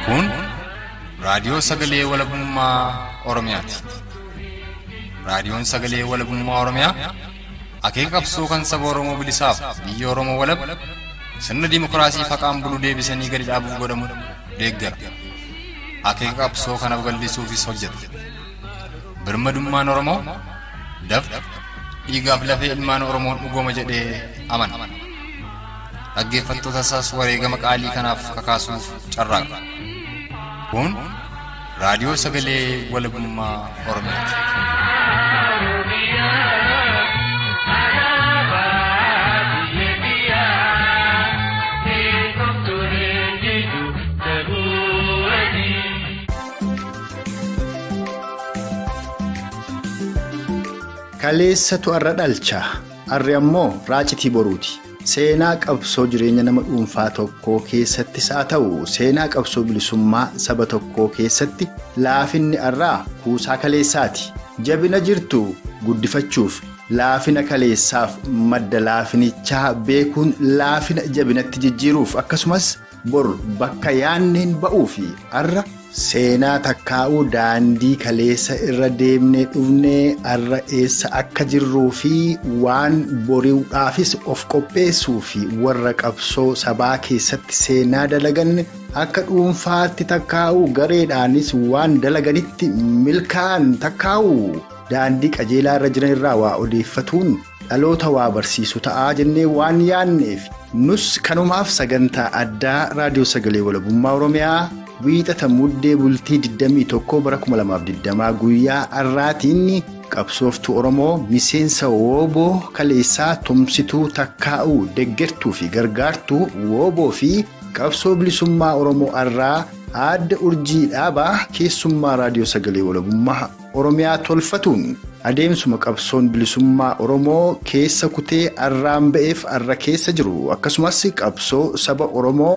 Kun raadiyoo sagalee walabummaa Oromiyaati. Raadiyoon sagalee walabummaa Oromiyaa akeeka qabsoo kan saba Oromoo bilisaaf biyya Oromoo walab sirna dimokiraasii faqaan bulu deebisanii gadi dhaabuuf godhamu deeggara. Akeeka qabsoo kanaaf gallisuufis hojjeta. Birmadummaan Oromoo dafqa dhiigaaf lafee ilmaan Oromoon dhugooma jedhee amana. Dhaggeeffattoota isaas wareegama qaalii kanaaf kakaasuuf carraaqa. Kun raadiyoo sagalee walabummaa Oromiyaati. Kaleessatu arra dhalcha, arri ammoo raacitii boruuti. Seenaa qabsoo jireenya nama dhuunfaa tokkoo keessattis haa ta'u seenaa qabsoo bilisummaa saba tokkoo keessatti laafinni arraa kuusaa kaleessaati. Jabina jirtu guddifachuuf laafina kaleessaaf madda laafinichaa beekuun laafina jabinatti jijjiiruuf akkasumas bor bakka yaanneen ba'uu fi arra seenaa takkaa'uu daandii kaleessa irra deemnee dhufnee arra eessa akka jirruu fi waan boriidhaafis of qopheessuu fi warra qabsoo sabaa keessatti seenaa dalagan akka dhuunfaatti takkaa'uu gareedhaanis waan dalaganitti milkaa'an takkaa'uu daandii qajeelaa irra jiran irraa waa odeeffatuun dhaloota waa barsiisu ta'aa jennee waan yaanneef nus kanumaaf sagantaa addaa raadiyoo sagalee walabummaa Oromiyaa wiixata muddee bultii 21 bara 2020 guyyaa arraatiin qabsooftuu Oromoo miseensa wooboo kaleessaa tumsituu takkaa'uu deggertuu fi gargaartuu wooboo fi qabsoo bilisummaa Oromoo arraa adda urjii dhaabaa keessummaa raadiyoo sagalee walabummaa Oromiyaa tolfatuun adeemsuma qabsoon bilisummaa Oromoo keessa kutee arraan ba'eef arra keessa jiru akkasumas qabsoo saba Oromoo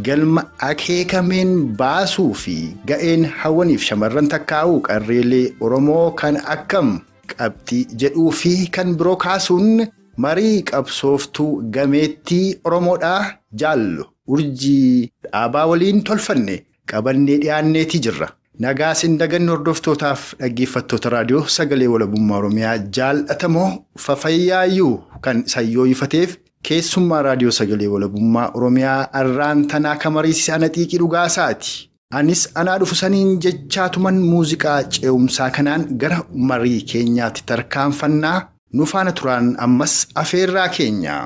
galma akeekameen baasuu fi ga'een hawwaniif shamarran takkaa'uu qarreelee Oromoo kan akkam qabxii jedhuu fi kan biroo kaasuun marii qabsooftuu gameettii Oromoodhaa jaallu urjii dhaabaa waliin tolfanne qabannee dhiyaanneetii jirra. Nagaas hin daganne hordoftootaaf dhaggeeffattoota raadiyoo sagalee walabummaa Oromiyaa jaallatamoo fafayyaayuu kan sayyoo ifateef keessummaa raadiyoo sagalee walabummaa Oromiyaa arraan tanaa kamariisi ana xiiqii dhugaasaati. Anis anaa dhufu saniin jechaatuman muuziqaa ce'umsaa kanaan gara marii keenyaatti tarkaanfannaa nu faana turaan ammas afeerraa keenya.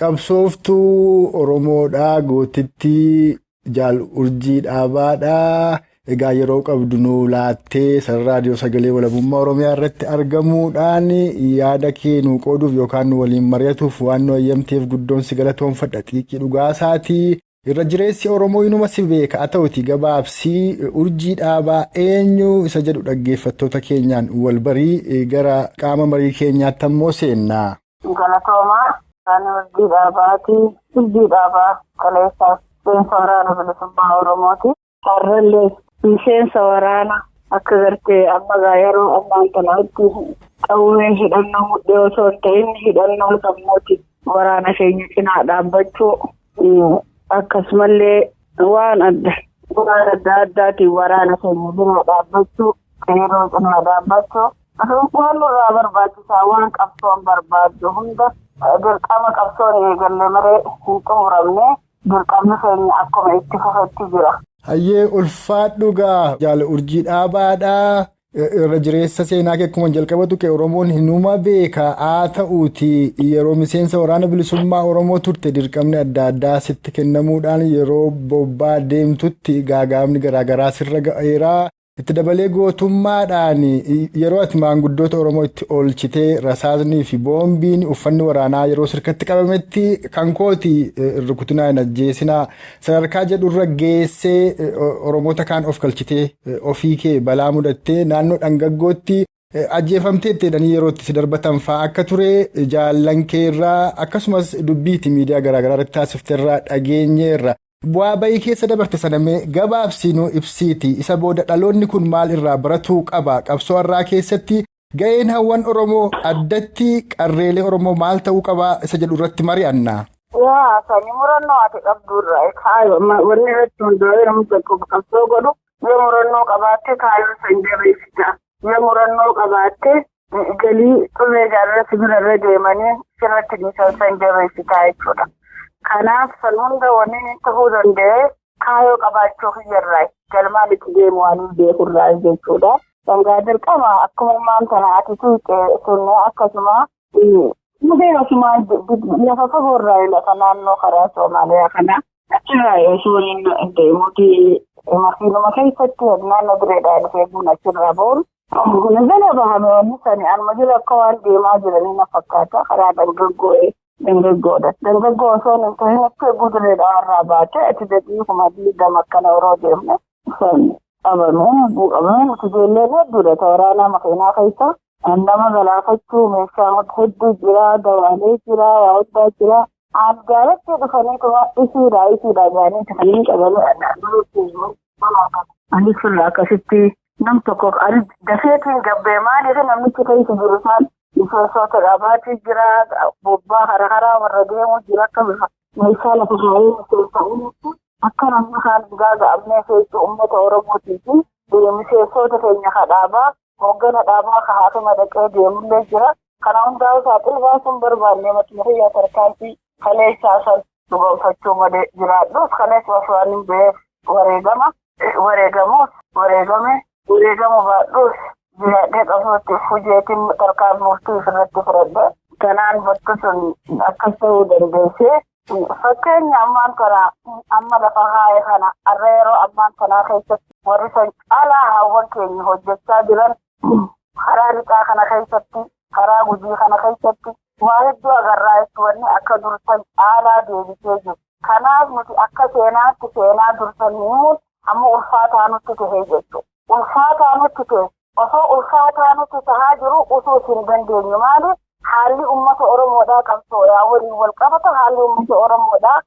Qabsooftuu Oromoodhaa gootitti jaal urjii dhaabaadhaa. Egaa yeroo qabdu nu laattee raadiyoo sagalee walabummaa Oromiyaa irratti argamuudhaan yaada kee nu qooduuf yookaan nu waliin mari'atuuf waan nu ayyamteef guddoon si galatoonfadha xiiqii dhugaasaati. Irra jireessi Oromoo inuma si beeka haa ta'uti gabaabsii urjii dhaabaa eenyu isa jedhu dhaggeeffattoota keenyaan wal barii gara qaama marii keenyaatti ammoo seennaa. Galatoomaa. Urjii dhaabaati. Urjii dhaabaa kaleessaaf miseensa waraana bilisummaa Oromooti. Har'allee miseensa waraana akka gartee ammagaa yeroo ammaan kanatti qawwee hidhannoo mudhii osoo hin ta'in hidhannoo sammuuti waraana keenya cinaa dhaabbachuu akkasumallee waan adda addaatiin waraana keenya bira dhaabbachuu yeroo cinaa dhaabbachuu waan nurraa barbaachisaa waan qabsoon barbaaddu hunda. Dirqama qabsoon eegalle maree hin xumuramne dirqamni keenya akkuma itti fufetti jira. Hayyee ulfaadhugaa jaal urjii dhaabaadhaa. Irra jireessa seenaa kee akkuma jalqabatu kee Oromoon hinuma beeka haa ta'uuti yeroo miseensa waraana bilisummaa Oromoo turte dirqamni adda addaa sitti kennamuudhaan yeroo bobbaa deemtutti gaagaamni garaagaraa sirra ga'eeraa. Itti dabalee gootummaadhaan yeroo ati maanguddoota Oromoo itti oolchitee rasaasnii fi boombiin uffanni waraanaa yeroo sirkatti qabametti kan kooti rukutunaa hin ajjeesinaa sadarkaa jedhurra geessee Oromoota kaan of galchitee ofii kee balaa mudattee naannoo dhangaggootti ajjeefamteetti jedhanii yeroo itti si darbatan fa'aa akka ture jaallan keerraa akkasumas dubbiiti miidiyaa garaagaraa irratti taasifteerraa dhageenyeerra. bu'aa bayii keessa dabarte sanamee gabaabsinuu ibsiiti isa booda dhaloonni kun maal irraa baratuu qaba qabsoo irraa keessatti ga'een hawwan Oromoo addatti qarreelee Oromoo maal ta'uu qaba isa jedhu irratti mari'anna. Yaa sani murannoo ati qabdurraa kaayo wanni irratti hundaa'ee namni tokko qabsoo godhu yoo murannoo qabaatte kaayoo san jabeessita yoo murannoo qabaatte galii xumee jaarraa sibirarra deemanii sirratti dhiisan san jabeessitaa jechuudha. Kanaaf san hunda wanni inni ta'uu danda'e kaayoo qabaachuu hiyyarraa galmaan itti deemu waan beekurraa jechuudha. Dangaa dirqama akkuma maan tana ati tuuqe sunne akkasuma mudee osuma lafa fagoorraa lafa naannoo karaa Soomaaliyaa kana achirraa osoo hin deemuuti makiinuma keessatti naannoo bireedhaa dhufee buna achirraa boonu. Nagala bahame wanni sani anuma jira akka waan deemaa jiranii na fakkaata karaa dangaggoodha. Dangaggoo osoo hin tahin akka gudureedhaa irraa baate ati daqiiquma diigama akkana yeroo deemne sani qabamee buuqamee nuti ijoolleen hedduudha waraanaa makiinaa keessa nama galaafachuu meeshaa hedduu jira dawaalee jira waa hodhaa jira gaalatti dhufaniituma isiidha jaanii ta'anii qabanii anis firraa akkasitti nam tokko dafeetiin gabbee maaliif namichi keessa jiru isaan miseensota dhaabaatii jira bobbaa hara warra deemu jira akka meeshaa lafa kaayee miseensa'uun akka namni kaan gaaga'amnee keessu uummata Oromootii fi miseensota keenya kadhaabaa hoggana dhaabaa kahaatuma dhaqee deemullee jira. Kana hundaa'u saaxil baasuun barbaanne matimiriyaa tarkaanfii kaleessaa san dhugoomfachuu malee jiraadhus kaleessa osoo hin beef wareegamu baadhuus jiraadhee qabsootti hujeetiin tarkaan murtii ofirratti fudhadhe. Kanaan bakka sun akkas ta'uu dandeessee fakkeenya ammaan kana amma lafa haa'e kana har'a yeroo ammaan kanaa keessatti warri san caalaa hawwan keenya hojjechaa jiran karaa lixaa kana keessatti karaa gujii kana keessatti waa hedduu agarraa wanni akka dursan caalaa deebisee jiru. Kanaaf nuti akka seenaatti seenaa dursan himuun amma ulfaataa nutti tahee jechuudha. Ulfaataa nutti tahe osoo ulfaataa nutti tahaa jiru utuu hin dandeenyu maali? Haalli uummata Oromoodhaa qabsoodhaa waliin wal qabata haalli uummata Oromoodhaa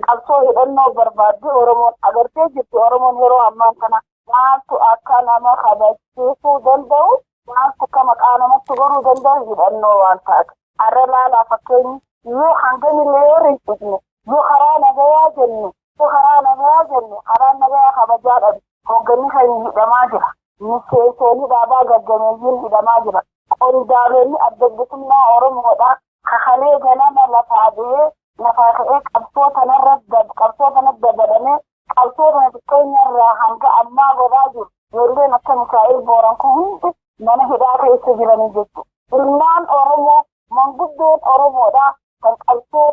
qabsoo hidhannoo barbaadde Oromoon agartee jirti. Oromoon yeroo ammaan kana maaltu akka nama kabachiisuu danda'u maaltu akka maqaa namatti godhuu danda'u hidhannoo waan taate. Har'a laalaa fakkeenyi yoo hanganillee yoo rincigne yoo karaa nagayaa jenne karaan nagayaa kabajaa dhabe hoogganni keenya hidhamaa jira. Miseensoonni dhaabaa gaggameeyyiin hidhamaa jira. Qondaalonni adda bilisummaa Oromoodhaa kakalee ganama lafaa ka'ee qabsoo kanatti dabalamee qabsoo kana xiqqeenyarraa hanga ammaa godhaa jiru. Ijoolleen akka Mikaa'el Booran kun hundi mana hidhaa keessa jiranii jechuudha. Ilmaan Oromoo manguddoon Oromoodhaa kan qabsoo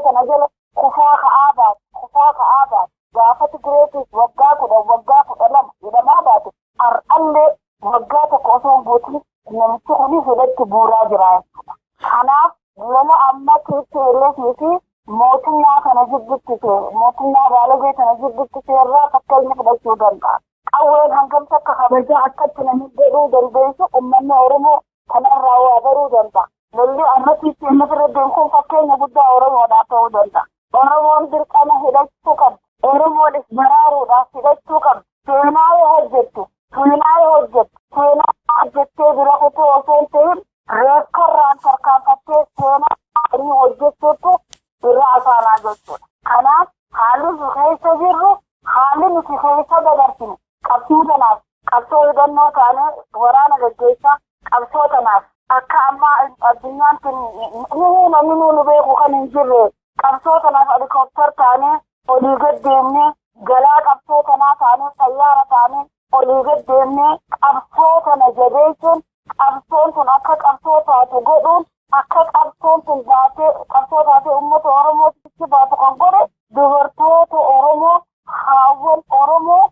kana jala kufaa ka'aa baate gaafa Tigireetiif waggaa 12 hidhamaa baate har'allee waggaa tokko osoo hin guutin namichi kun hidhatti buuraa jira jechuudha. Kanaaf lola amma TPLF fi mootummaa kana mootummaa Baalagee kana jibbittisee irraa fakkeenya fudhachuu danda'a. Qawween hangam akka kabajaa akkatti namni godhuu dandeessu uummanni Oromoo kanarraa waa baruu danda'a. Lolli amma TPLF irra deemu kun fakkeenya guddaa Oromoodhaaf ta'uu danda'a. Oromoon dirqama hidhachuu qabdi. Oromoonis baraaruudhaaf hidhachuu qabdi. Seenaa yoo hojjettee bira kutuu osoo hin ta'in reekkarraan tarkaanfattee seenaa hojjechuutu irra asaanaa jechuudha. Kanaaf haalli nu keessa jirru haalli nuti keessa dabarsine qabsoo hidhannoo taanee waraana gaggeessaa qabsoo tanaaf akka ammaa addunyaan namni nu beeku kan hin jirre qabsoo tanaaf helikoopptar taanee olii gad deemnee galaa qabsoo tanaa taanee xayyaara taanee olii gad deemnee qabsoo tana jabeessuun qabsoon tun akka qabsoo taatu godhuun akka qabsoon tun qabsoo taatee uummata Oromootti baatu kan godhe dubartoota Oromoo haawwan Oromoo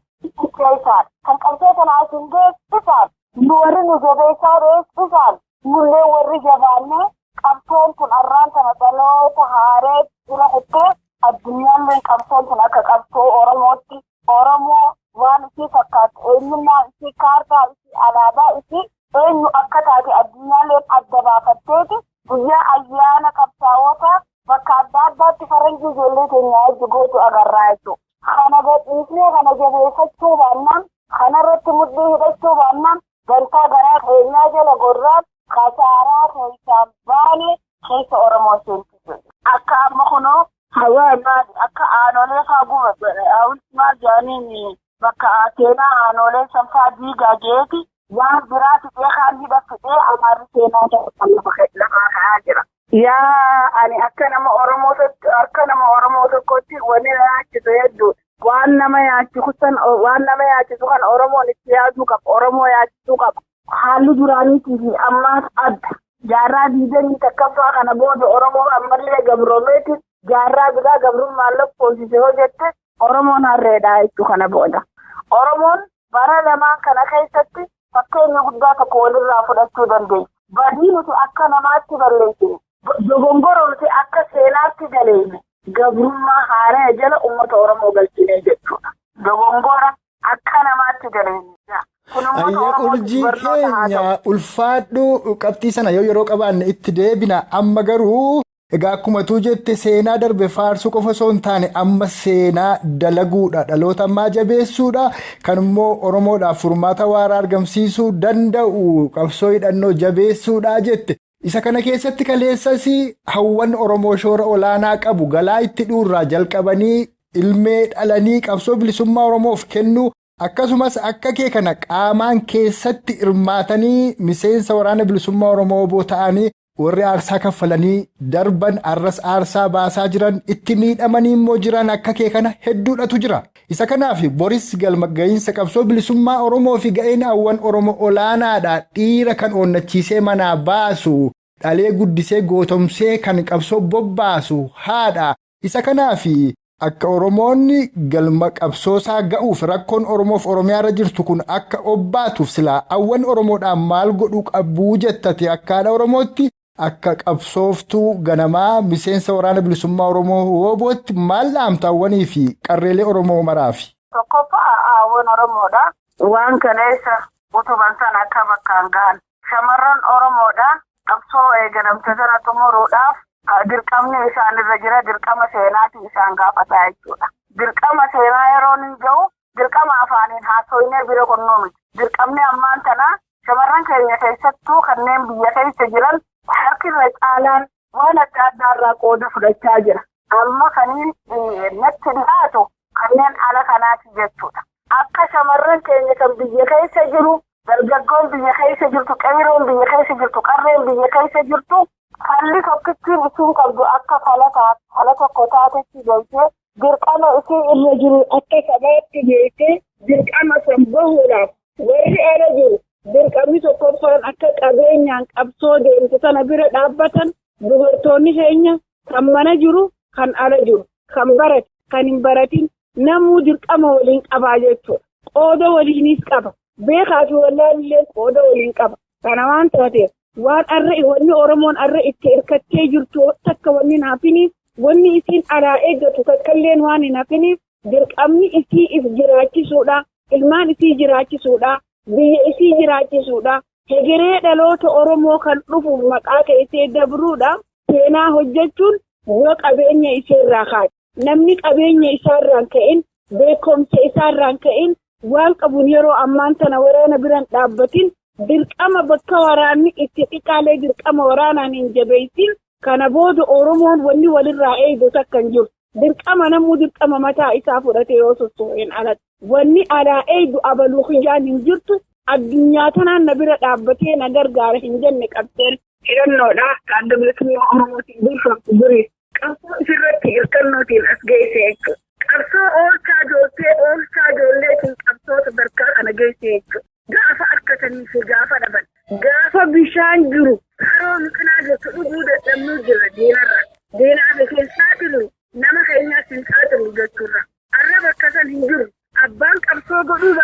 keessaan kan qabsoo tana asiin geessisaan warri nu jabeessaa reessisaan nullee warri jabaannee qabsoon tun har'aan tana dhaloota haaree jira kuttee addunyaallee qabsoon tun akka qabsoo Oromootti Oromoo waan isii fakkaatu eenyummaa isii kaartaa isii alaabaa isii eenyu akka taate addunyaallee adda baafatteeti guyyaa ayyaana qabsaa'otaa bakka adda addaatti faranji hojii ijoollee keenyaa hojii gootu agarraa jechuudha. Kana gadhiisnee kana jabeeffachuu baannaan kanarratti mudhii hidhachuu baannaan gantaa garaa keenyaa jala gorraan kasaaraa keessaan baane keessa Oromoo seensisuu. Akka amma kunoo hawaa akka aanolee fa'aa hawwismaa jedhaniin bakka seenaa aanolee sanfaa diigaa jeeti waan biraa fixee kaan hidha fixee amaarri seenaa lafaa ka'aa jira. Yaa ani akka nama Oromoo tokkotti wanni yaachisu hedduudha. Waan nama yaachisu kan Oromoon itti yaaduu qaba. Oromoo yaachisuu qaba. Haalli duraaniitii fi ammaas adda. Jaarraa diidanii takkaffaa kana booda Oromoo ammallee gabroomeetiin jaarraa biraa gabrummaan lakkoofsise hojjette Oromoon harreedhaa jechuu kana booda. Oromoon bara lamaan kana keessatti fakkeenya guddaa tokko walirraa fudhachuu dandeenya. Badii nuti akka namaatti balleessine. Dogongorooti akka seenaatti galeene. Gabrummaa haaree jala uummata Oromoo galchinee jechuudha. Dogongora akka namaatti galeene. Ayyaa urjii keenya ulfaadhu qabxii sana yeroo qabaanne itti deebina amma garuu egaa akkumatuu jette seenaa darbe faarsuu qofa osoo hin taane amma seenaa dalaguudha dhaloota ammaa jabeessuudha kan immoo Oromoodhaaf furmaata waaraa argamsiisuu danda'u qabsoo hidhannoo jabeessuudha jette. Isa kana keessatti kaleessas hawwan Oromoo shoora olaanaa qabu galaa itti dhuurraa jalqabanii ilmee dhalanii qabsoo bilisummaa Oromoof kennu. Akkasumas akka kee kana qaamaan keessatti hirmaatanii miseensa waraana bilisummaa Oromoo ta'anii warri aarsaa kaffalanii darban arras aarsaa baasaa jiran itti miidhamanii immoo jiran akka kee kana hedduudhatu jira. Isa kanaaf Boris galma ga'iinsa qabsoo bilisummaa Oromoo fi ga'een hawwan Oromoo olaanaadha dhiira kan onnachiisee manaa baasu dhalee guddisee gootomsee kan qabsoo bobbaasu haadha. Isa kanaaf akka Oromoonni galma qabsoosaa ga'uuf rakkoon Oromoof Oromiyaa irra jirtu kun akka obbaatuuf silaa hawwan Oromoodhaan maal godhuu qabuu jettate akkaadha Oromootti akka qabsooftuu ganamaa miseensa waraana bilisummaa Oromoo woobootti maal dhaamta hawwanii fi qarreelee Oromoo maraafi. Tokkoffaa hawwan Oromoodha. Waan kaleessa utuban sana akka bakkaan gahan shamarran Oromoodha qabsoo eegalamte sana xumuruudhaaf. Dirqamni isaanirra jira dirqama seenaatiin isaan gaafataa jechuudha. Dirqama seenaa yeroo hin ga'u dirqama afaaniin haasofnee bira qunnuu miti. Dirqamni ammaan tanaa shamarran keenya keessattuu kanneen biyya keessa jiran harkirra caalaan waan adda addaarraa qooda fudhachaa jira. Amma kaniin natti dhiyaatu kanneen ala kanaati jechuudha. Akka shamarran keenya kan biyya keessa jiru dargaggoon biyya keessa jirtu qeeroon biyya keessa jirtu qarreen biyya keessa jirtu. Falli tokkittiin isiin qabdu akka fala tokko taatetti galchee dirqama isiin irra jiru akka sabaatti geessee dirqama san bahuudhaaf warri ala jiru dirqamni tokkoffaan akka qabeenyaan qabsoo deemtu sana bira dhaabbatan dubartoonni keenya kan mana jiru kan ala jiru kan barate kan hin baratin namuu dirqama waliin qabaa jechuudha. Qooda waliinis qaba beekaa fi wallaalillee qooda waliin qaba. Kana waan taateef. Waan wanni Oromoon itti hirkattee jirtu takka wanni naafiniif wanni isiin alaa eeggatu takkalleen waan hin hafiniif dirqamni isii if jiraachisuudha ilmaan isii jiraachisuudha biyya isii jiraachisuudha hegeree dhaloota Oromoo kan dhufuuf maqaa keessee dabruudha seenaa hojjechuun yoo qabeenya iseerraa kaa'e namni qabeenya isaarraan ka'in beekumsa isaarraan ka'in waan qabuun yeroo ammaan tana waraana biraan dhaabbatin. Dirqama bakka waraanni itti xiqqaalee dirqama waraanaan hin jabeessin kana booda Oromoon wanni walirraa eeguutu akka hin jiru. Dirqama namuu dirqama mataa isaa fudhatee yoo sossoo'een alatti. Wanni alaa eegu abaluu hiyyaan hin jirtu addunyaa tanaan na bira dhaabbatee na gargaara hin jenne qabseen hidhannoodha. Kan bilisummaa Oromootiin bulfamtu durii. Qabsoo isirratti hirkannootiin as geesse jechuudha. Qabsoo oolchaa ijoolleetiin qabsoota barkaa kana geesse jechuudha. Gaafa harkatanii fi gaafa dhaban gaafa bishaan jiru haroo miqinaa jirtu dhuguu dadhabnuu jira diinarra diinaa keessaa jiru nama keenyaas hin saaxilu jechuudha. Arraba akkasan hin jiru abbaan qabsoo godhuu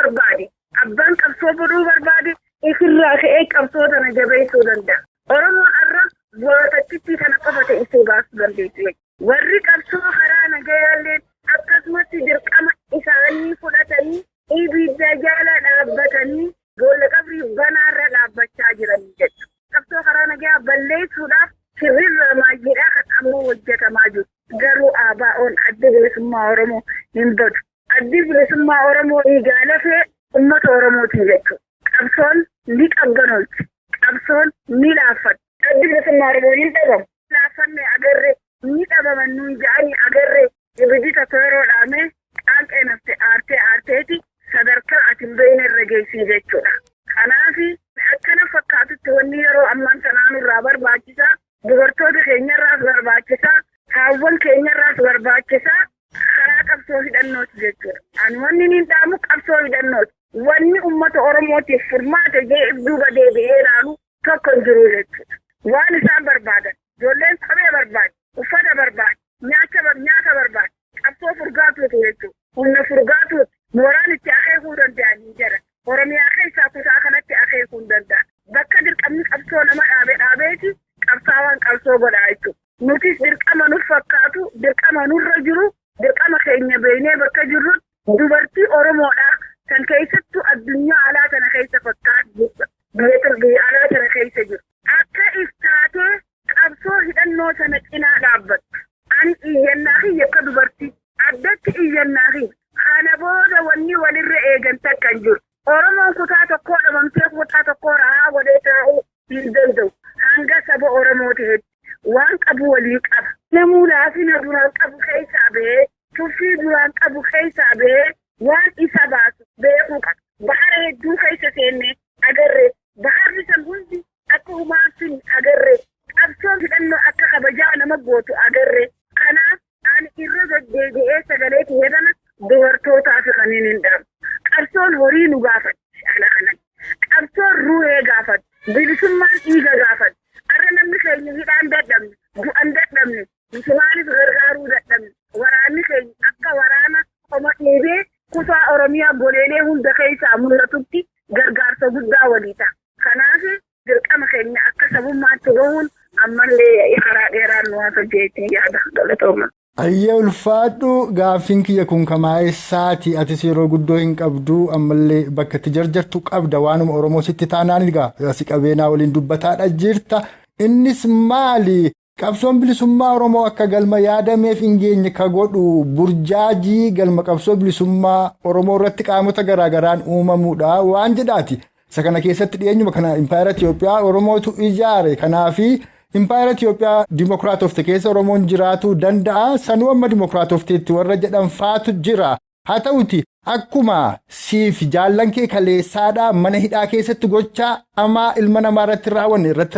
barbaade isirraa ka'ee qabsoo tana jabeessuu danda'a. Oromoon arra bootachitti kana qofate isuu baasuu dandeessu. Warri qabsoo karaa nagayaallee akkasumatti dirqama isaanii fudhatanii. Ibidda jala dhaabbatanii boolla qabrii banaarra dhaabbachaa jiranii jechuudha. Qabsoo karaa nagaa balleessuudhaaf sirriirra maayyiidhaa kan ammoo hojjetamaa jiru. garuu ABO'n adda bilisummaa Oromoo hin badu. Addi bilisummaa Oromoo dhiigaa lafee uummata Oromooti jechuudha. Qabsoon ni qabbanooti. Qabsoon ni laaffata. Addi bilisummaa Oromoo hin dhabamu. Laaffanne agarree ni dhabaman nuyi ja'anii agarree ibiddi tokko yeroo dhaame qaanqee nafte aarteeti sadarkaa ati hin beekne irra geessii jechuudha. Kanaaf akkana fakkaatutti wanni yeroo ammaan sanaa nurraa barbaachisaa dubartoota keenyarraas barbaachisaa haawwan keenyarraas barbaachisaa karaa qabsoo hidhannooti jechuudha. Ani wanni niin dhaamu qabsoo hidhannooti. Wanni uummata Oromootiif furmaata jee duuba deebi'ee ilaalu tokko hin jiru jechuudha. Waan isaan barbaadan ijoolleen qabee barbaadu, uffata barbaadu, nyaata barbaadu, qabsoo furgaatuuti jechuudha. Humna furgaatuuti mooraan itti akeekuu danda'anii jira. Oromiyaa keessaa kutaa kanatti akeekuu hin danda'an. Bakka dirqamni qabsoo nama dhaabeeti qabsaawwan qabsoo godhaa jechuudha. Nutis dirqama nuuf fakkaatu, dirqama nurra jiru, dirqama keenya beeknee bakka jirru dubartii Oromoodhaa kan keessattuu addunyaa alaa kana keessa fakkaatu biyya alaa kana keessa jiru. Akka iftaatee qabsoo hidhannoo sana cinaa dhaabbattu. Ani iyyannaa fi akka dubartii addatti iyyannaa fi kana booda wanni walirra eegan takka hin jiru. Oromoon kutaa tokkoo dhabamtee kutaa tokkoo rahaa godhee taa'uu hin danda'u. Hanga saba Oromooti hedduu. Waan qabu walii qaba. Namuu laafina duraan qabu keessaa bahee, tuffii duraan qabu keessaa bahee, waan isa baasu beekuu qaba. Bahara hedduu keessa seennee agarree. Baharri san hundi akka humaan sun agarree. Qabsoon hidhannoo akka kabajaa nama gootu agarree. Kanaaf ani irra deddeebi'ee sagalee keedana dubartootaaf kan hin dhaabu. Qabsoon horii nu gaafatti ala kanan. Qabsoon ruhee gaafatti. Bilisummaan dhiiga gaafatti. Arra namni keenya hidhaan dadhabne, bu'an dadhabne, misumaanis gargaaruu dadhabne, waraanni keenya akka waraana qoma dhiibee kutaa Oromiyaa goleelee hunda keessaa mul'atutti gargaarsa guddaa walii ta'a. Kanaaf dirqama keenya akka sabummaatti bahuun ammallee karaa dheeraan nu haasajeetii yaada galatooma. Ayyee ulfaadhu gaaffiin kiyya kun kamaa'essaati atis yeroo guddoo hin qabdu ammallee bakka itti jarjartu qabda waanuma Oromoo sitti taanaan egaa si qabeenaa waliin dubbataadha jirta. Innis maali? Qabsoon bilisummaa Oromoo akka galma yaadameef hin geenye ka godhu burjaajii galma qabsoo bilisummaa Oromoo irratti qaamota garaagaraan uumamuudha waan jedhaati. Isa kana keessatti dhiyeenyuma kana Impaayera Itiyoophiyaa Oromootu ijaare. Kanaafi Impaayera Itiyoophiyaa Dimookiraatofte keessa Oromoon jiraatuu danda'a. Sanuu amma Dimookiraatofteetti warra jedhan faatu jira. Haa ta'uti akkuma siif jaallan kee kaleessaadhaa mana hidhaa keessatti gochaa amaa ilma namaa irratti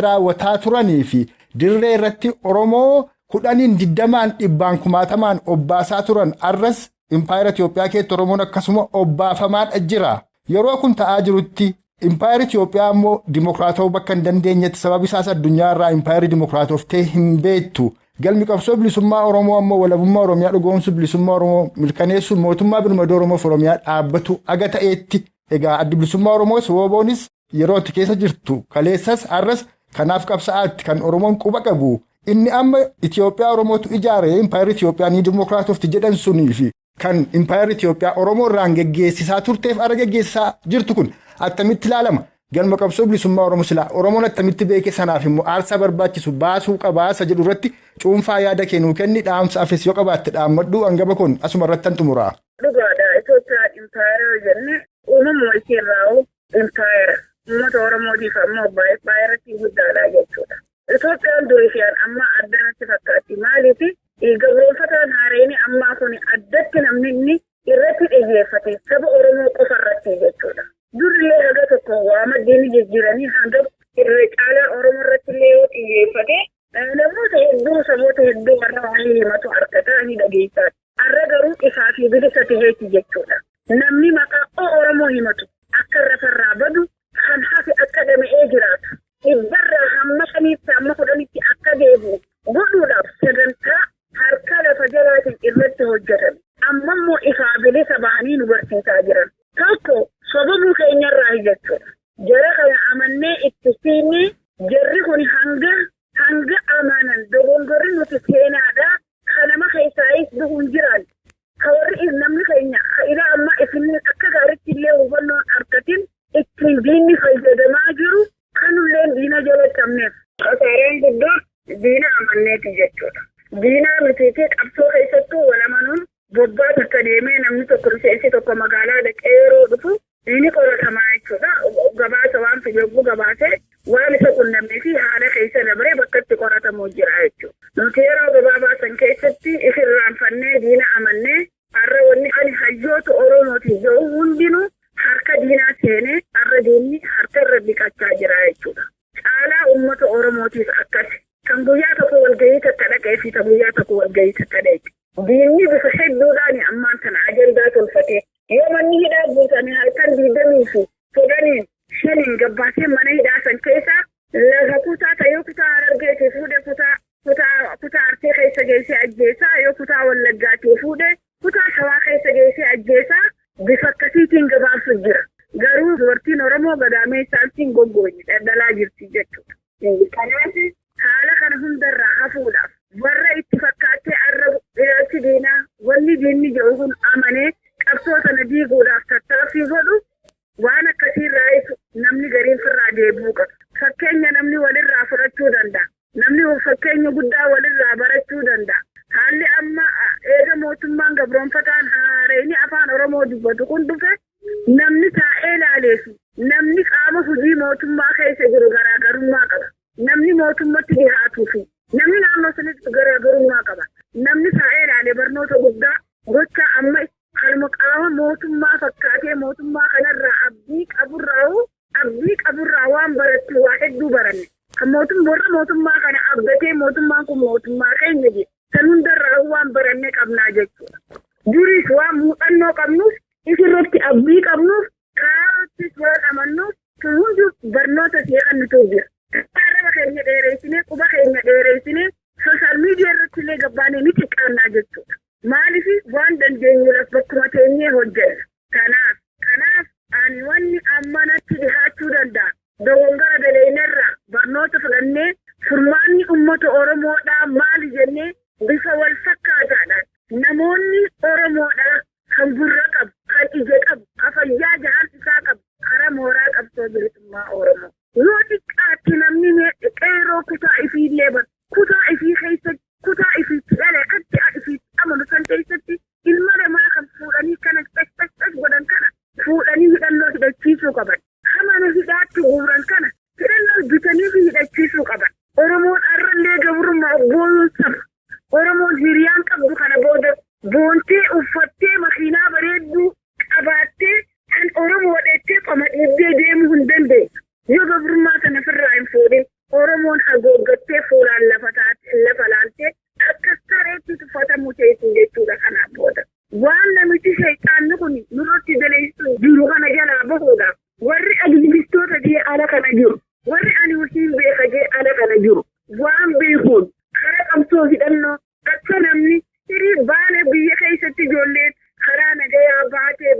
raawwataa turanii fi dirree irratti Oromoo 10,20,100 obbaasaa turan arras Impaayera Itiyoophiyaa keessatti Oromoon akkasuma obbaafamaa jira. Yeroo kun ta'aa jirutti Impaayera Itiyoophiyaa immoo Dimookiraatawuu bakka hin dandeenyetti sababi isaas addunyaa irraa Impaayera Dimookiraatoftee hin beektu. Galmi qabsoo bilisummaa Oromoo ammoo walabummaa Oromiyaa dhugoomsu bilisummaa Oromoo milkaneessuun mootummaa birmadoo Oromoof Oromiyaa dhaabbatu aga ta'eetti. Egaa addi bilisummaa Oromoos WBO'nis yeroo itti keessa jirtu kaleessas arras kanaaf qabsaa'aatti kan Oromoon quba qabu. Inni amma Itiyoophiyaa Oromootu ijaare Impaayera Itiyoophiyaa ni Dimookiraatofti jedhan sunii fi kan Impaayera Itiyoophiyaa Oromoo irraan geggeessisaa turteef ara geggeessisaa jirtu kun attamitti ilaalama? Galma qabsoo bilisummaa Oromoo silaa Oromoon attamitti beeke sanaaf immoo aarsaa barbaachisu baasuu qabaasa jedhu irratti cuunfaa yaada kennuu kenni dhaamsa afes yoo qabaatte dhaammadhu hangaba kun asuma irratti xumuraa. Dhugaadha Itoophiyaan Impaayera jennee uumama isheerraa Impaayera uummata Oromootiif ammoo Impaayeratti guddaadha jechuudha. Itoophiyaan durishiyaan amma addanatti fakkaatti maaliif gabroonfataan haareen ammaa kun addatti namni inni irratti xiyyeeffate saba Oromoo qofa irratti jechuudha. Durlee haga tokko waa maddeeni jijjiiranii hanga irra caalaa Oromoo irratti illee yoo xiyyeeffate namoota hedduu saboota hedduu warra walii himatu harkataa ni dhageessaa. Har'a garuu isaa fi bilisa taheeti jechuudha. Namni maqaa Oromoo himatu akka lafarraa badu kan hafe akka dhama'ee jiraatu. Dhibbarraa hamma 5 hamma 10 akka deebi'u godhuudhaaf sagantaa harka lafa jalaatiin irratti hojjetame. Amma immoo ifaa bilisa bahanii nu barsiisaa jiran. Tokko sobamuu keenyarraa jechuudha. Jara kana amannee itti siinee jarri kun hanga amanan dogongorri nuti seenaadhaa kanama keessaayis du'uun jiran. Kawarri namni keenya ila amma isin akka gaariitti illee hubannoon argatin ittiin diinni fayyadamaa jiru kanulleen diina jala qabneef. Qasaareen guddoo diina amanneeti jechuudha. diinaa mitiitee qabsoo keessattuu walamanuun bobbaa tokko deemee namni tokko rifeensi tokko magaalaa dhaqee yeroo dhufu inni qoratamaa jechuudha. Gabaasa waan fijogguu gabaasee waan isa qunnamee fi haala keessa dabaree bakka itti qoratamu jira jechuudha. Nuti yeroo gabaabaa san keessatti ifirraanfannee diina amannee har'a wanni ani hayyoota Oromooti yoo hundinuu harka diinaa seenee har'a diinni harka irra dhiqachaa jira jechuudha. Caalaa uummata Oromootiif akkasi. Kan guyyaa tokko walgahii takka dhaqee fi kan guyyaa tokko walgahii takka dhaqe. Diinni bifa hedduudhaan ammaan kana ajandaa tolfatee yoo manni hidhaa buusanii halkan 20 fi 15 gabbaasee mana hidhaa san keessa lafa kutaa ta'ee kutaa Harargeetii fuudhee kutaa Arsee keessa geessee ajjeesaa yoo kutaa Wallaggaatii fuudhee kutaa Shawaa keessa geessee ajjeesaa bifa akkasiitiin gabaabsu jira. Garuu dubartiin Oromoo gadaamee isaatiin goggoonye daldalaa jirti jechuudha. Kanaaf haala kana hundarraa hafuudhaaf warra itti fakkaattee arra ilaalchi diinaa wanni diinni jedhu kun amanee qabsoo sana diiguudhaaf tattaaffii godhu waan akkasiirraa isu namni gariin firraa deebi'uu qaba. Fakkeenya namni walirraa fudhachuu danda'a. Namni fakkeenya guddaa walirraa barachuu danda'a. Haalli amma eega mootummaan gabroonfataan haareenii afaan Oromoo dubbatu kun dhufe namni taa'ee ilaaleefi namni qaama hojii mootummaa keessa jiru garaagarummaa qaba. Namni mootummatti dhihaatuu fi namni naannoo sanitti garaagarummaa qaba. Namni taa'ee ilaalee barnoota guddaa gocha amma kalma qaama mootummaa fakkaatee mootummaa kanarraa abdii qaburraa waan barattu waa hedduu baranne. Kan mootummaa kana abdatee mootummaan kun mootummaa keenya jedhe kan hundarraa waan barannee qabnaa jechuudha. Duris waan muuxannoo qabnuuf isirratti abdii qabnuuf kaa'attis waan amannuuf kan hundi barnoota seeqannituu jira. Arraba keenya dheeressinee quba keenya dheeressinee sooshaal miidiyaa irratti illee gabbaanee ni xiqqaannaa jechuudha. Maaliif waan dandeenyuudhaaf bakkuma teenyee hojjenna. Kanaaf ani wanni ammanatti dhihaachuu danda'a. Dogongora daleenerraa barnoota fudhannee furmaanni uummata Oromoodhaa maali jennee bifa wal fakkaataadhaan namoonni Oromoodhaa kan gurra qabu, kan ija qabu, kan fayyaa jahaan isaa qabu, karaa mooraa qabsoo bilisummaa Oromoo. Yoo xiqqaatti namni qeeroo kutaa ifiillee bara kutaa ifii keessatti kutaa ifiitti dhalee akka ifiitti amanu kan keessatti ilma namaa kan fuudhanii kana godhan kana fuudhanii hidhannoo hidhachiisuu qaban. Hamana hidhaatti guuran kana hidhannoo bitanii fi hidhachiisuu qaban. Oromoon arrallee gabrummaa booyuun saba. Oromoon hiriyaan qabdu kana booda boontee uffattee makiinaa bareedduu qabaattee kan Oromoo dheettee qoma dhiibbee deemuu hin dandeessu. Yoo gabrummaa kana ofirraa hin fuudhin Oromoon haguuggattee fuulaan lafa laaltee akka sareetti tuffatamuu teessu jechuudha kanaan booda. Waan namichi shayxaanni kun nurratti daleessu jiru kana jalaa bahuudhaaf warri aktivistoota jee ala kana jiru warri ani wasiin beeka jee ala kana jiru waan beekuun karaa qabsoo hidhannoo akka namni hirii baala biyya keessatti ijoolleen karaa nagayaa baatee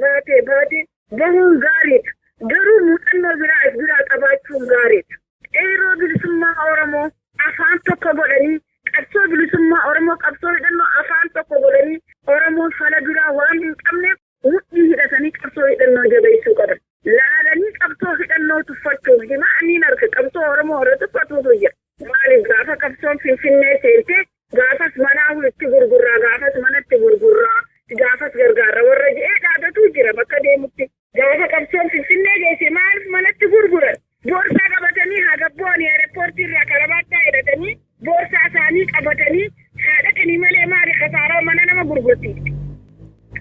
bahuun gaariidha. Garuu muuxannoo biraa qabaachuun gaariidha. Qeeroo bilisummaa Oromoo afaan tokko godhanii qabsoo bilisummaa Oromoo qabsoo hidhannoo afaan tokko godhanii Oromoon fala biraa waan hin qabneef mudhii hidhatanii qabsoo hidhannoo jabeessuu qaban. Laalanii qabsoo hidhannoo tuffachuun himaaniin harka qabsoo Oromoo irra tuffatuutu jira. Maaliif gaafa qabsoon Finfinnee seentee gaafas manaa itti gurgurraa gaafas manatti gurgurraa gaafas gargaarra warra jedhee dhaadatu jira bakka deemutti. Gaafa qabsoon Finfinnee geesse maaliif manatti gurguran? Boorsaa qabatanii hagabboon eerpoortii irraa karabaattaa hidhatanii boorsaa isaanii qabatanii haadhatanii malee maali kasaaraa mana nama gurgurtiiti.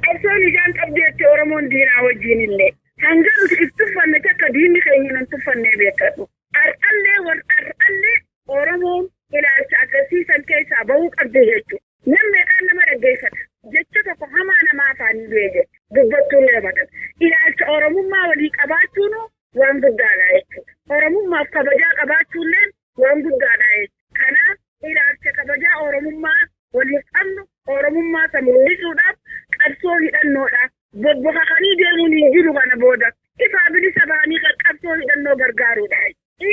Qabsoon ijaan qabdeetti Oromoon diinaa wajjin illee. Hanga nuti itti tuffanne takka diinni keenya nan tuffannee beekatu. Ar'allee Oromoon ilaalcha agarsiisan keessaa bahuu qabdi jechuudha. Namni nama dhaggeeffata. Jecha tokko hamaa namaa afaanii beeke. Dubbattuun leebatan. Ilaalcha Oromummaa walii qabaachuun waan guddaadha jechuudha. Oromummaaf kabajaa qabaachuullee waan guddaadha jechuudha. Kanaaf ilaalcha kabajaa Oromummaa waliif qabnu Oromummaa isa mul'isuudhaaf qabsoo hidhannoodhaaf bobbokakanii deemuun hin jiru kana booda ifaa bilisa bahanii qabsoo hidhannoo gargaaruudha.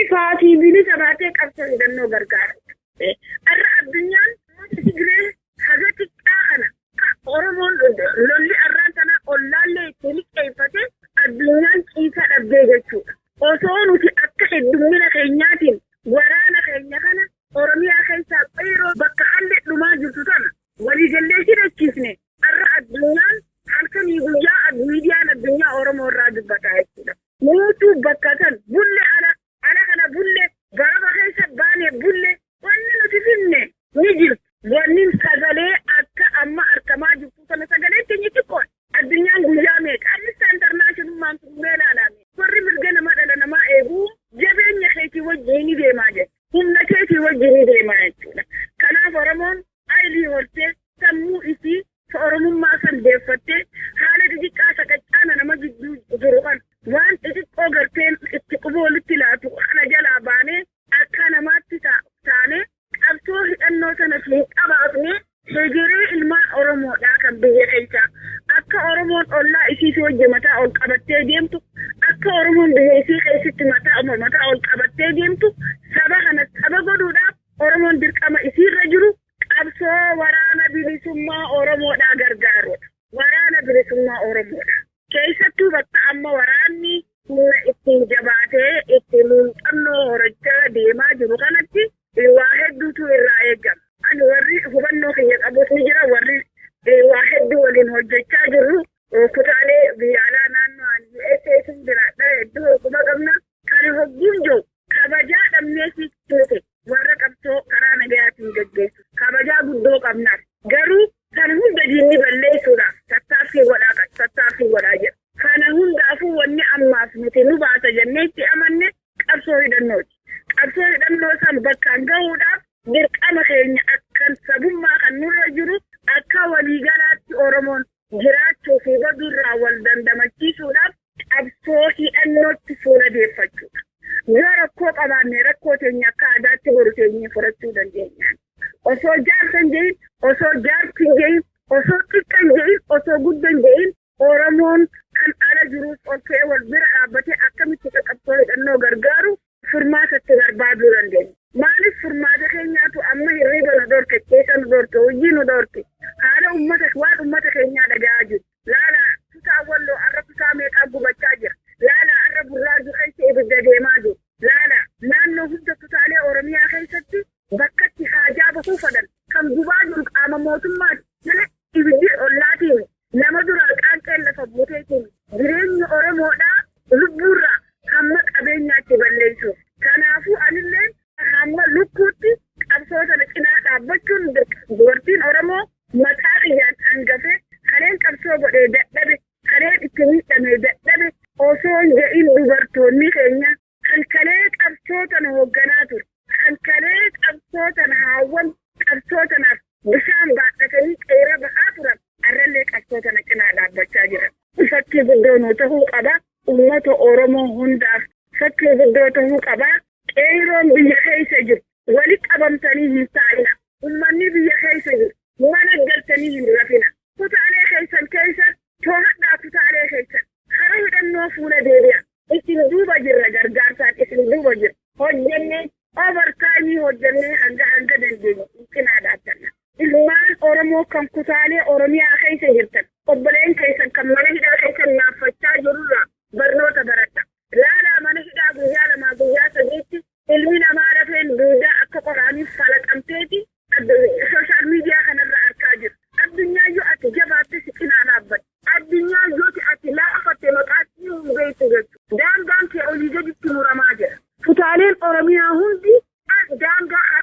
Ifaa fi bilisa baatee qabsoo hidhannoo gargaaruudha. Har'a addunyaan Tigree haga xiqqaa kana Oromoon lolli arraan tanaa ollaallee itti liqeeffate addunyaan ciisa dhabdee jechuudha. Osoo nuti akka heddummina keenyaatiin waraana keenya kana Oromiyaa keessaa qeeroo bakka hallee dhumaa jirtu jirtu sana waliigallee hidhachiifne har'a addunyaan halkanii guyyaa miidiyaan addunyaa Oromoo irraa dubbataa jechuudha. Nuutu bakka kan bulle ala kana bulle baraba keessa baane bulle wanni nuti finne ni jirtu. Wanni sagalee akka amma argamaa jirtu sana sagalee keenya xiqqoon addunyaan guyyaa meeqa Amnesty International tummee ilaalame warri mirga nama dhala namaa eeguu jabeenya keetii wajjin deemaa jira. Humna keetii wajjin deemaa jechuudha. Kanaaf Oromoon aylii hortee sammuu isii Oromummaa san deeffattee haala xixiqqaa saqacaana nama gidduu jiru kan waan xixiqqoo garteen itti quba walitti laatu kana jalaa baanee akka namaatti taane qabsoo hidhannoo sana fi qabaafne hegeree ilmaan Oromoodhaa kan biyya keessaa akka Oromoon ollaa isii wajji mataa ol qabattee deemtu akka Oromoon biyya isii keessatti mataa ol qabattee deemtu saba kana saba godhuudhaaf Oromoon dirqama isiirra jiru qabsoo waraana bilisummaa Oromoodhaa gargaaruudha. Waraana bilisummaa Oromoodhaa. Keessattuu bakka amma waraanni ittiin jabaatee ittiin muuxannoo horachaa deemaa jiru kanatti waa hedduutu irraa eegama. Ani warri hubannoo keenya qabus ni jira warri waa hedduu waliin hojjechaa jirru kutaalee biyya alaa naannoo USA sun jiraadha hedduu quba qabna. Kan hogguun jiru kabajaa dhabnee fi tuute warra qabsoo karaa nagayaatiin gaggeessu. Kabajaa guddoo qabnaaf garuu kan hunda diinni balleessuudhaaf tattaaffii godhaa jira. Kana hundaafuu wanni ammaaf nuti nu baasa jennee itti amanne qabsoo hidhannooti. Qabsoo hidhannoo san bakkaan gahuudhaaf dirqama keenya akkan sabummaa kan nurra jiru akka waliigalaatti Oromoon jiraachuu fi badurraa wal dandamachiisuudhaaf qabsoo hidhannootti fuula deeffachuudha. Yoo rakkoo qabaanne rakkoo teenya akka aadaatti horu teenyee furachuu dandeenya. Osoo jaarsan jehin, osoo jaartin jehin, osoo xiqqan jehin, osoo guddan jehin, Oromoon kan ala jirus ol ka'ee wal bira dhaabbatee akkamitti qabsoo hidhannoo gargaaru furmaatatti barbaaduu dandeenya. Maaliif furmaata keenyaatu amma hirriba nu dhorke, keessa nu dhorke, hojii nu dhorke, haala waan uummata keenyaa dhaga'aa jiru. Laala kutaa walloo arra kutaa meeqaa gubachaa jira. Laala arra burraaju keessa ibidda deemaa jiru. Laala naannoo hunda kutaalee Oromiyaa keessatti bakkatti haajaa bahuu fadhan kan gubaa jiru qaama mootummaati. Jala ibiddi ollaatiin nama duraa qaanqeen lafa buuteetiin jireenya Oromoodhaa lubbuurraa hamma qabeenyaatti balleessuuf. Kanaafuu anillee hamma lubbuutti qabsoo sana cinaa dhaabbachuun dubartiin Oromoo mataa xiyyaan hangafee kaleen qabsoo godhee dadhabe kaleen itti miidhamee dadhabe osoo hin jedhin dubartoonni keenya kan kalee qabsoo tana hoogganaa ture. Kan kalee qabsoo tana haawwan qabsoo tanaaf bishaan baadhatanii qeera bahaa turan arrallee qabsoo tana cinaa dhaabbachaa jiran. Fakkii guddoo nu ta'uu qaba. Uummata Oromoo hundaaf fakkii guddoo ta'uu qaba. Qeeroon biyya keessa jiru walitti qabamtanii hin taa'ina. Uummanni biyya keessa jiru mana galtanii hin rafina. Kutaalee keessan keessa to'adhaa kutaalee keessan karaa hidhannoo fuula deebi'a. Isin duuba jirra gargaarsaan isin duuba jirra. Hojjennee overtime hojjennee hanga dandeenye cinaa dhaabbanna. Ilmaan Oromoo kan kutaalee Oromiyaa keessa jirtan obboleen keessan kan mana hidhaa keessan naaffachaa jirurraa barnoota baradha. Laalaa mana hidhaa guyyaa lamaa guyyaa sadiitti ilmi namaa rafeen duudaa akka qoraaniif falaqamteeti sooshaal miidiyaa kanarra argaa jiru. Addunyaa yoo ati jabaatte si cinaa dhaabbata. Addunyaa yoo ati laafatte maqaatti hin beektu jechuudha. Daangaan kee olii gaditti muramaa jira. Kutaaleen Oromiyaa hundi daangaa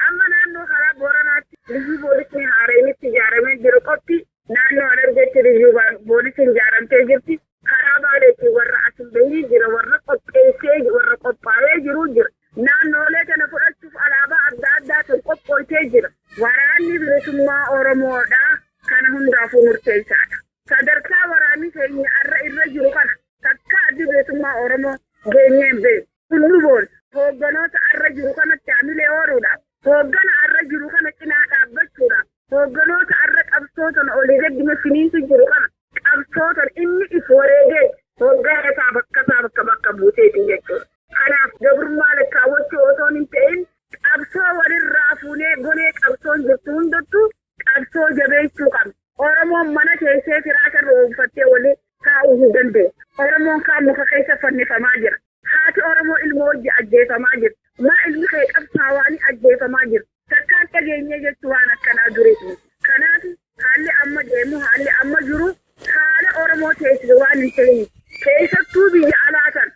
amma naannoo karaa Booranaatti liyyuu poolisii Haareenitti ijaaramee jiru qophii naannoo Harargeetti liyyuu poolisiin ijaaramtee jirti. Karaa Baaleetti warra asumbeeyii jira, warra qopheessee warra qophaa'ee jiru jira. Naannoolee kana fudhachuuf alaabaa adda addaa kan qophooytee jira. Waraanni bilisummaa Oromoodhaa kana hundaafuu murteessaadha. Sadarkaa waraanni keenya irra jiru kana takka addi bilisummaa Oromoo geenyeen beeku. Kullu boon hoogganoota irra jiru kanatti amilee ooruudhaaf, hooggana irra jiru kana cinaa dhaabbachuudhaaf, hoogganoota irra qabsootan olii gaddima finiinsu jiru kana qabsootan inni if wareegee hoggaa isaa bakka buuteetiin jechuudha. Kanaaf gabrummaa lakkaawwachuu osoo hin ta'in qabsoo walirraa fuunee gonee qabsoon jirtu hundattuu qabsoo jabeessuu qabna. Oromoon mana keessee firaasha roonfattee walii taa'uu hin dandeenye. Oromoon kaan muka keessa fannifamaa jira. Haati Oromoo ilmoo hojii ajjeefamaa jira. Maa ilmi kee qabsaawaan ajjeefamaa jira. Takkaan dhageenyee jechuun waan akkanaa duriiti. Kanaaf haalli amma deemu haalli amma jiru haala Oromoo teessisu waan hin ta'in keessattuu biyya alaatan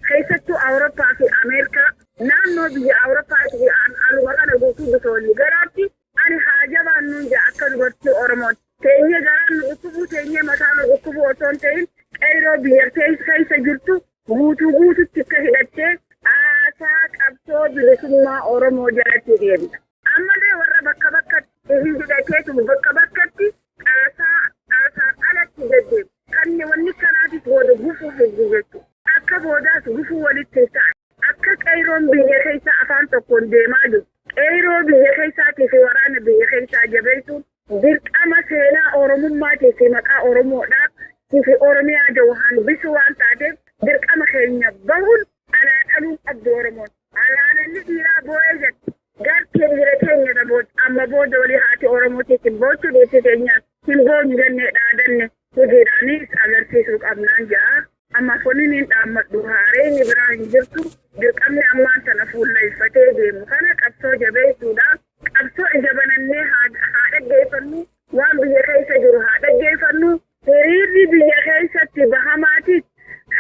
keessattuu Awurooppaa fi Ameerikaa naannoo biyya Awurooppaa fi aluma kana guutuu bitoonni garaatti ani haa jabaannuun jaa akka dubartii Oromoo teenyee garaan nu dhukkubuu teenyee mataa nu dhukkubuu otoo hin ta'in qeyroo biyya keessa jirtu guutuutti akka hidhattee aasaa qabsoo bilisummaa Oromoo jalatti deemta. Ammallee warra bakka bakkatti hin hidhateetu bakka bakkatti aasaa alatti deddeemu. Kanni wanni kanaatis booda gufuu hedduu jechuudha. Akka boodaas gufuu walitti ta'a. Akka qeyroon biyya keessaa afaan tokkoon deemaa jiru. Qeyroo biyya keessaatii fi waraana biyya keessaa jabeessuun dirqama seenaa Oromummaatii fi maqaa Oromoodhaaf fi Oromiyaa jawaan bisu waan taateef dirqama keenya bahuun alaa dhaluu qabdu Oromoon. Alaalanni dhiiraa boo'ee jirti. Gartee biyya keenya dhabooti. Amma booda walii haati Oromootiif hin boochuu deessi keenyaaf hin boonyu jennee dhaadanne hojiidhaanis agarsiisuu qabnaan ja'a. Amma foniin hin dhaammadhu haareenyi biraa hin jirtu. Dirqamni ammaan sana fuulleeffatee deemu kana qabsoo jabeessuudhaaf qabsoo ija banannee haa dhaggeeffannu waan biyya keessa jiru haa dhaggeeffannu hiriirri biyya keessatti bahamaatiif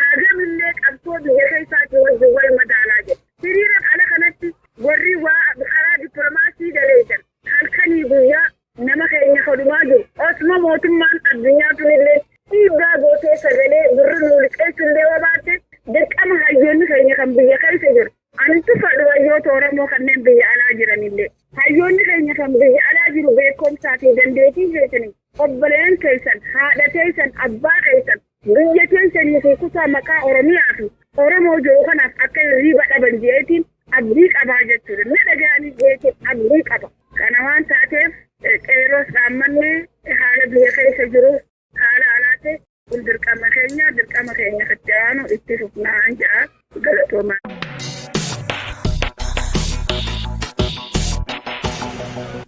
hagamillee qabsoo biyya keessaatti wajjin wal madaalaa jedhu. Hiriira ala kanatti warri karaa dippiloomaasii daleessan halkanii guyyaa nama keenya hodhumaa jiru. Osuma mootummaan addunyaa tunillee dhiibbaa gootee sagalee birri nu liqeessullee wabaatte dirqama hayyoonni keenya kan biyya keessa jiru. Anitti fadhu hayyoota Oromoo kanneen biyya alaa jiranillee. Hayyoonni keenya kan biyya alaa jiru beekumsaa fi dandeettii keessanii obboleen keessan, haadha keessan, abbaa keessan, biyya keessanii fi kutaa maqaa Oromiyaa fi Oromoo jiru kanaaf akka hirriiba dhaban jeetiin abdii qabaa jechuudha. Na dhaga'anii jeetiin abdii qaba. Kana waan taateef qeeroos dhaammannee haala biyya keessa jiru haala alaatee kun dirqama keenya faca'aanu itti fufnaan ja'a galatoomaa.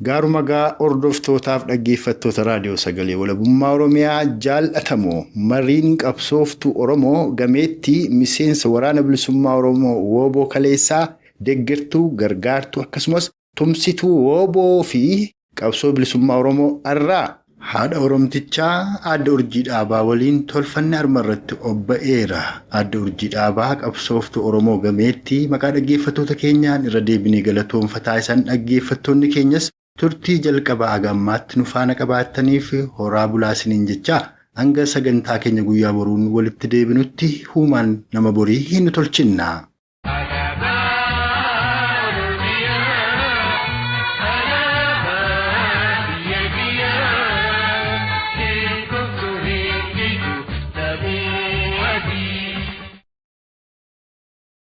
Gaaruma gaa hordoftootaaf dhaggeeffattoota raadiyoo sagalee walabummaa Oromiyaa jaallatamoo mariin qabsooftuu Oromoo gameettii miseensa waraana bilisummaa Oromoo wooboo kaleessaa deeggartuu gargaartuu akkasumas tumsituu wooboo fi qabsoo bilisummaa Oromoo irraa haadha Oromtichaa Aadde Urjii Dhaabaa waliin tolfanne armarratti obba'eera. Aadde Urjii Dhaabaa qabsooftuu Oromoo gameettii maqaa dhaggeeffattoota keenyaan irra deebinee galatoonfataa isaan dhaggeeffattoonni keenyas turtii jalqabaa agammaatti nu faana qabaattaniif horaa bulaasiniin jecha hanga sagantaa keenya guyyaa boruun walitti deebinutti huumaan nama borii hin tolchinna.